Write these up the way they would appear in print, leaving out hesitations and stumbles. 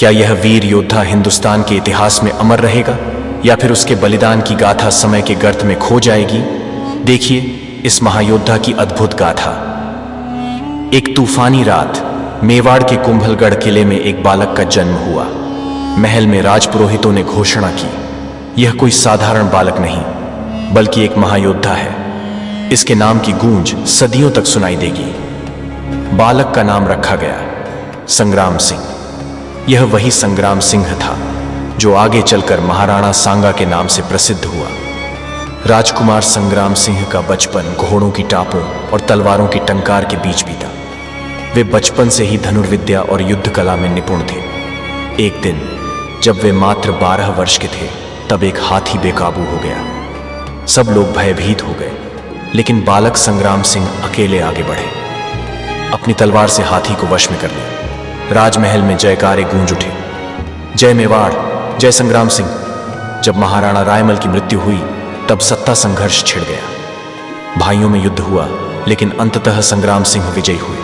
क्या यह वीर योद्धा हिंदुस्तान के इतिहास में अमर रहेगा या फिर उसके बलिदान की गाथा समय के गर्त में खो जाएगी? देखिए इस महायोद्धा की अद्भुत गाथा। एक तूफानी रात मेवाड़ के कुंभलगढ़ किले में एक बालक का जन्म हुआ। महल में राजपुरोहितों ने घोषणा की, यह कोई साधारण बालक नहीं बल्कि एक महायोद्धा है। इसके नाम की गूंज सदियों तक सुनाई देगी। बालक का नाम रखा गया संग्राम सिंह। यह वही संग्राम सिंह था जो आगे चलकर महाराणा सांगा के नाम से प्रसिद्ध हुआ। राजकुमार संग्राम सिंह का बचपन घोड़ों की टापों और तलवारों की टंकार के बीच बीता। वे बचपन से ही धनुर्विद्या और युद्ध कला में निपुण थे। एक दिन जब वे मात्र 12 वर्ष के थे तब एक हाथी बेकाबू हो गया। सब लोग भयभीत हो गए, लेकिन बालक संग्राम सिंह अकेले आगे बढ़े। अपनी तलवार से हाथी को वश में कर लिया। राजमहल में जयकारे गूंज उठे, जय मेवाड़, जय संग्राम सिंह। जब महाराणा रायमल की मृत्यु हुई तब सत्ता संघर्ष छिड़ गया। भाइयों में युद्ध हुआ, लेकिन अंततः संग्राम सिंह विजयी हुए।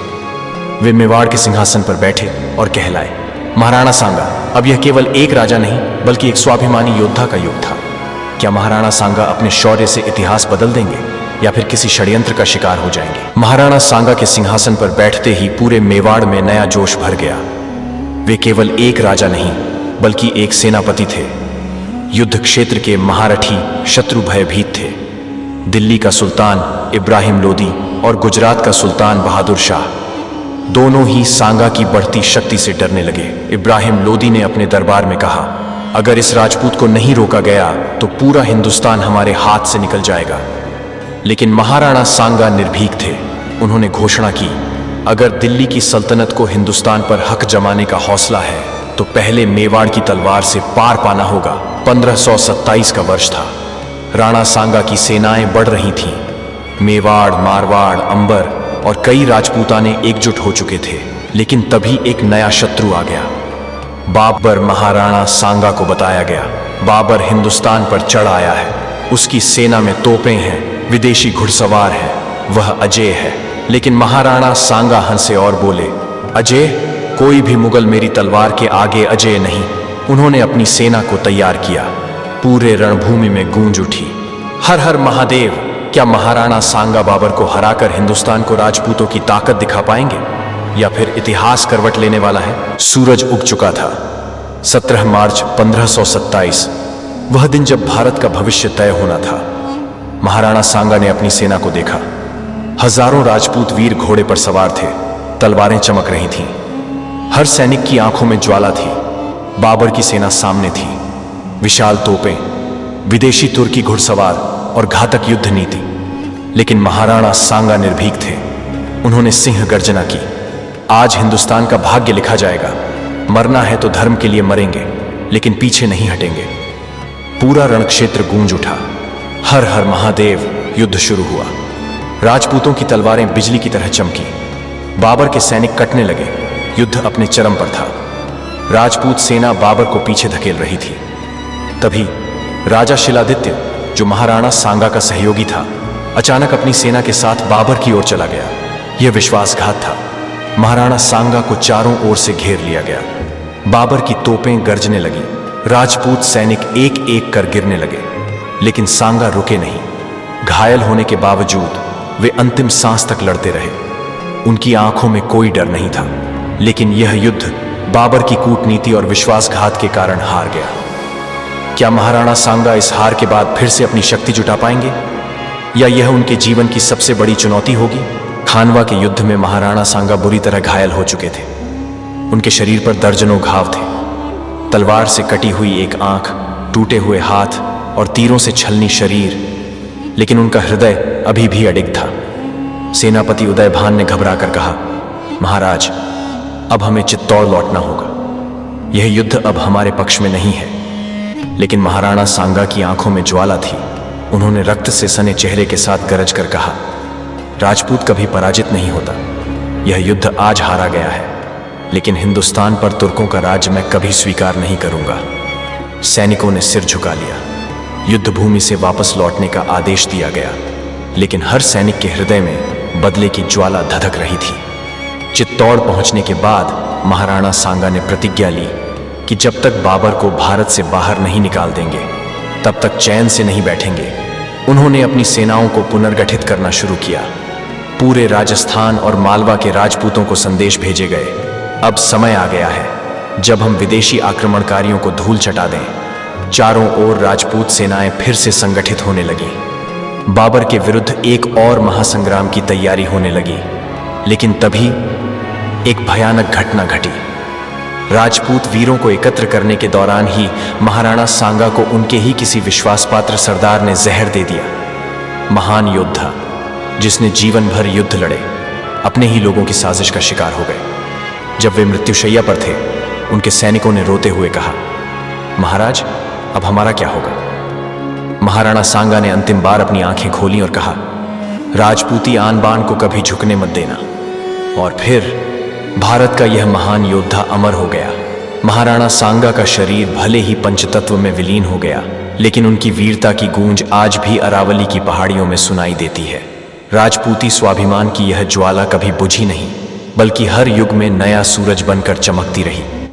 वे मेवाड़ के सिंहासन पर बैठे और कहलाए, महाराणा सांगा। अब यह केवल एक राजा नहीं बल्कि एक स्वाभिमानी योद्धा का युग था। क्या महाराणा सांगा अपने शौर्य से इतिहास बदल देंगे या फिर किसी षड्यंत्र का शिकार हो जाएंगे? महाराणा सांगा के सिंहासन पर बैठते ही पूरे मेवाड़ में नया जोश भर गया। वे केवल एक राजा नहीं बल्कि एक सेनापति थे। युद्ध क्षेत्र के महारथी शत्रु भयभीत थे। दिल्ली का सुल्तान इब्राहिम लोदी और गुजरात का सुल्तान बहादुर शाह, दोनों ही सांगा की बढ़ती शक्ति से डरने लगे। इब्राहिम लोदी ने अपने दरबार में कहा, अगर इस राजपूत को नहीं रोका गया तो पूरा हिंदुस्तान हमारे हाथ से निकल जाएगा। लेकिन महाराणा सांगा निर्भीक थे। उन्होंने घोषणा की, अगर दिल्ली की सल्तनत को हिंदुस्तान पर हक जमाने का हौसला है तो पहले मेवाड़ की तलवार से पार पाना होगा। 1527 का वर्ष था। राणा सांगा की सेनाएं बढ़ रही थीं। मेवाड़, मारवाड़, अंबर और कई राजपूताने एकजुट हो चुके थे। लेकिन तभी एक नया शत्रु आ गया। बाबर महाराणा सांगा को बताया गया, बाबर हिंदुस्तान पर चढ़ आया है। उसकी सेना में तोपें हैं, विदेशी घुड़सवार है, वह अजय है। लेकिन महाराणा सांगा हंसे और बोले, अजय? कोई भी मुगल मेरी तलवार के आगे अजय नहीं। उन्होंने अपनी सेना को तैयार किया। पूरे रणभूमि में गूंज उठी, हर हर महादेव। क्या महाराणा सांगा बाबर को हराकर हिंदुस्तान को राजपूतों की ताकत दिखा पाएंगे या फिर इतिहास करवट लेने वाला है? सूरज उग चुका था। 17 मार्च 1527, वह दिन जब भारत का भविष्य तय होना था। महाराणा सांगा ने अपनी सेना को देखा। हजारों राजपूत वीर घोड़े पर सवार थे। तलवारें चमक रही थीं। हर सैनिक की आंखों में ज्वाला थी। बाबर की सेना सामने थी, विशाल तोपें, विदेशी तुर्की घुड़सवार और घातक युद्ध नीति। लेकिन महाराणा सांगा निर्भीक थे। उन्होंने सिंह गर्जना की, आज हिंदुस्तान का भाग्य लिखा जाएगा। मरना है तो धर्म के लिए मरेंगे, लेकिन पीछे नहीं हटेंगे। पूरा रणक्षेत्र गूंज उठा, हर हर महादेव। युद्ध शुरू हुआ। राजपूतों की तलवारें बिजली की तरह चमकी। बाबर के सैनिक कटने लगे। युद्ध अपने चरम पर था। राजपूत सेना बाबर को पीछे धकेल रही थी। तभी राजा शिलादित्य, जो महाराणा सांगा का सहयोगी था, अचानक अपनी सेना के साथ बाबर की ओर चला गया। यह विश्वासघात था। महाराणा सांगा को चारों ओर से घेर लिया गया। बाबर की तोपें गरजने लगी। राजपूत सैनिक एक एक कर गिरने लगे, लेकिन सांगा रुके नहीं। घायल होने के बावजूद वे अंतिम सांस तक लड़ते रहे। उनकी आंखों में कोई डर नहीं था। लेकिन यह युद्ध बाबर की कूटनीति और विश्वासघात के कारण हार गया। क्या महाराणा सांगा इस हार के बाद फिर से अपनी शक्ति जुटा पाएंगे या यह उनके जीवन की सबसे बड़ी चुनौती होगी? खानवा के युद्ध में महाराणा सांगा बुरी तरह घायल हो चुके थे। उनके शरीर पर दर्जनों घाव थे। तलवार से कटी हुई एक आंख, टूटे हुए हाथ और तीरों से छलनी शरीर, लेकिन उनका हृदय अभी भी अडिग था। सेनापति उदयभान ने घबराकर कहा, महाराज, अब हमें चित्तौड़ लौटना होगा। यह युद्ध अब हमारे पक्ष में नहीं है। लेकिन महाराणा सांगा की आंखों में ज्वाला थी। उन्होंने रक्त से सने चेहरे के साथ गरज कर कहा, राजपूत कभी पराजित नहीं होता। यह युद्ध आज हारा गया है, लेकिन हिंदुस्तान पर तुर्कों का राज्य मैं कभी स्वीकार नहीं करूंगा। सैनिकों ने सिर झुका लिया। युद्ध भूमि से वापस लौटने का आदेश दिया गया, लेकिन हर सैनिक के हृदय में बदले की ज्वाला धधक रही थी। चित्तौड़ पहुंचने के बाद महाराणा सांगा ने प्रतिज्ञा ली, कि जब तक बाबर को भारत से बाहर नहीं निकाल देंगे तब तक चैन से नहीं बैठेंगे। उन्होंने अपनी सेनाओं को पुनर्गठित करना शुरू किया। पूरे राजस्थान और मालवा के राजपूतों को संदेश भेजे गए, अब समय आ गया है जब हम विदेशी आक्रमणकारियों को धूल चटा दें। चारों ओर राजपूत सेनाएं फिर से संगठित होने लगी। बाबर के विरुद्ध एक और महासंग्राम की तैयारी होने लगी। लेकिन तभी एक भयानक घटना घटी। राजपूत वीरों को एकत्र करने के दौरान ही महाराणा सांगा को उनके ही किसी विश्वासपात्र सरदार ने जहर दे दिया। महान योद्धा जिसने जीवन भर युद्ध लड़े, अपने ही लोगों की साजिश का शिकार हो गए। जब वे मृत्युशैया पर थे, उनके सैनिकों ने रोते हुए कहा, महाराज, अब हमारा क्या होगा? महाराणा सांगा ने अंतिम बार अपनी आंखें खोली और कहा, राजपूती आन बान को कभी झुकने मत देना। और फिर भारत का यह महान योद्धा अमर हो गया। महाराणा सांगा का शरीर भले ही पंचतत्व में विलीन हो गया, लेकिन उनकी वीरता की गूंज आज भी अरावली की पहाड़ियों में सुनाई देती है। राजपूती स्वाभिमान की यह ज्वाला कभी बुझी नहीं, बल्कि हर युग में नया सूरज बनकर चमकती रही।